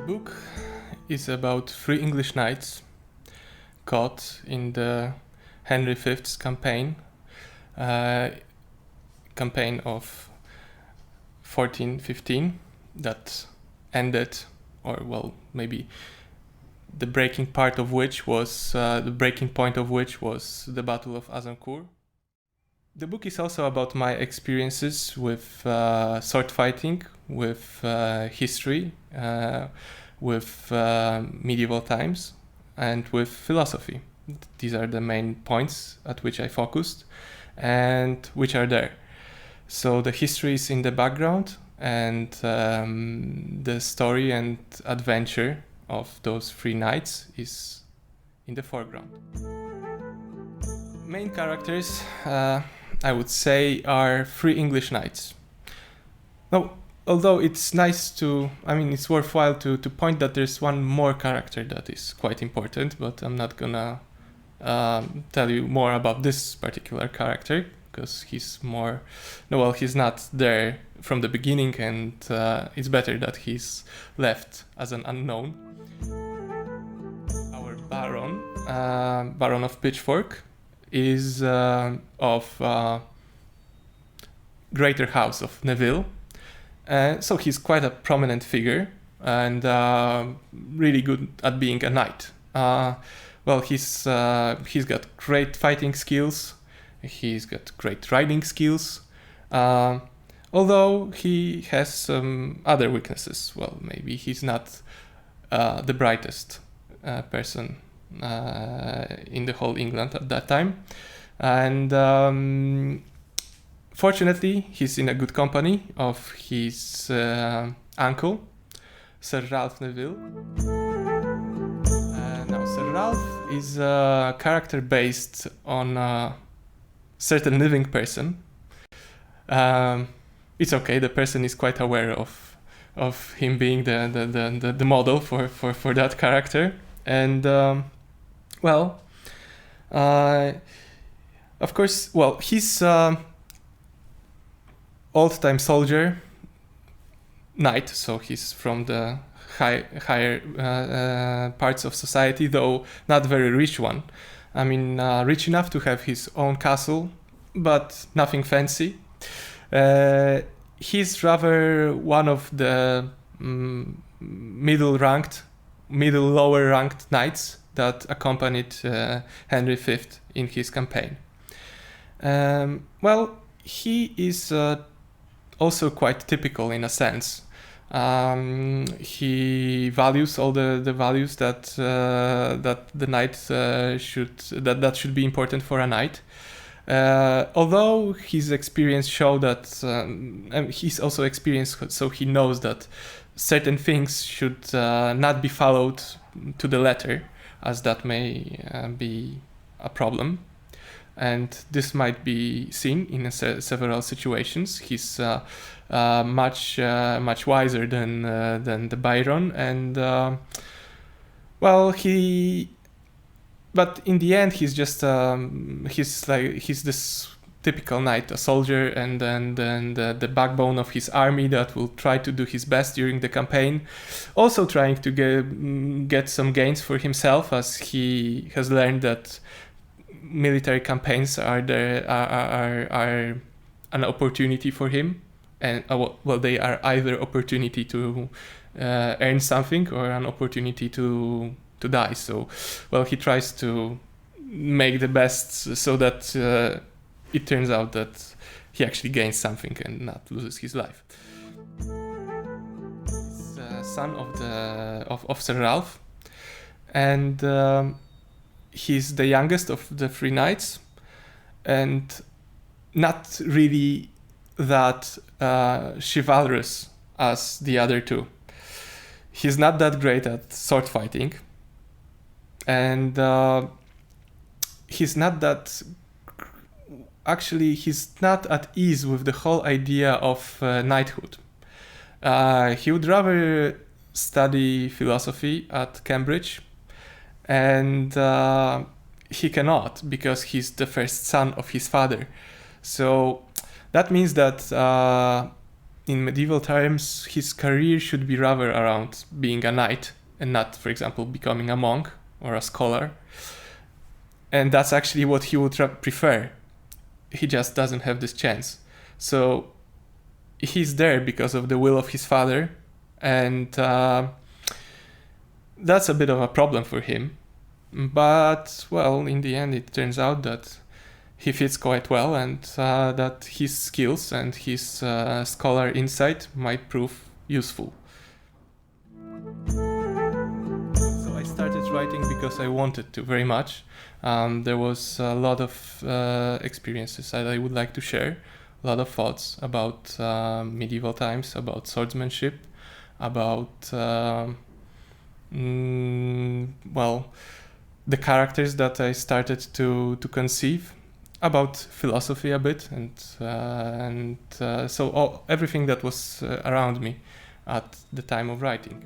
book is about three English knights caught in the Henry V's campaign of 1415 that ended, or well, maybe the breaking point of which was the Battle of Azincourt. The book is also about my experiences with sword fighting, with history, with medieval times, and with philosophy. These are the main points at which I focused and which are there. So the history is in the background, and the story and adventure of those three knights is in the foreground. Main characters, I would say, are three English knights. Now, although it's it's worthwhile to point that there's one more character that is quite important, but I'm not gonna tell you more about this particular character, because he's not there from the beginning, and it's better that he's left as an unknown. Our Baron of Pitchfork is of greater house of Neville. So he's quite a prominent figure and really good at being a knight. He's got great fighting skills. He's got great riding skills. Although he has some other weaknesses. Well, maybe he's not the brightest person in the whole England at that time. And fortunately, he's in a good company of his uncle, Sir Ralph Neville. Now, Sir Ralph is a character based on a certain living person. It's okay, the person is quite aware of him being the model for that character. And of course, he's old-time soldier knight, so he's from the higher parts of society, though not very rich one. Rich enough to have his own castle, but nothing fancy. He's rather one of the lower ranked knights that accompanied Henry V in his campaign. He is also quite typical in a sense. He values all the values that the knight should be important for a knight. Although his experience show that he's also experienced, so he knows that certain things should not be followed to the letter, as that may be a problem. And this might be seen in several situations. He's much wiser than the Byron, and but in the end, he's just he's this typical knight, a soldier, and then the backbone of his army that will try to do his best during the campaign, also trying to get some gains for himself, as he has learned that military campaigns are an opportunity for him, and they are either opportunity to earn something or an opportunity to die. So he tries to make the best so that it turns out that he actually gains something and not loses his life. He's son of Sir Ralph, and he's the youngest of the three knights, and not really that chivalrous as the other two. He's not that great at sword fighting, and he's not at ease with the whole idea of knighthood. He would rather study philosophy at Cambridge, and he cannot, because he's the first son of his father. So that means that in medieval times, his career should be rather around being a knight and not, for example, becoming a monk or a scholar. And that's actually what he would prefer. He just doesn't have this chance. So he's there because of the will of his father, and that's a bit of a problem for him. But, well, in the end, it turns out that he fits quite well, and that his skills and his scholar insight might prove useful. So I started writing because I wanted to very much. There was a lot of experiences that I would like to share, a lot of thoughts about medieval times, about swordsmanship, about the characters that I started to conceive, about philosophy a bit, and so everything that was around me at the time of writing.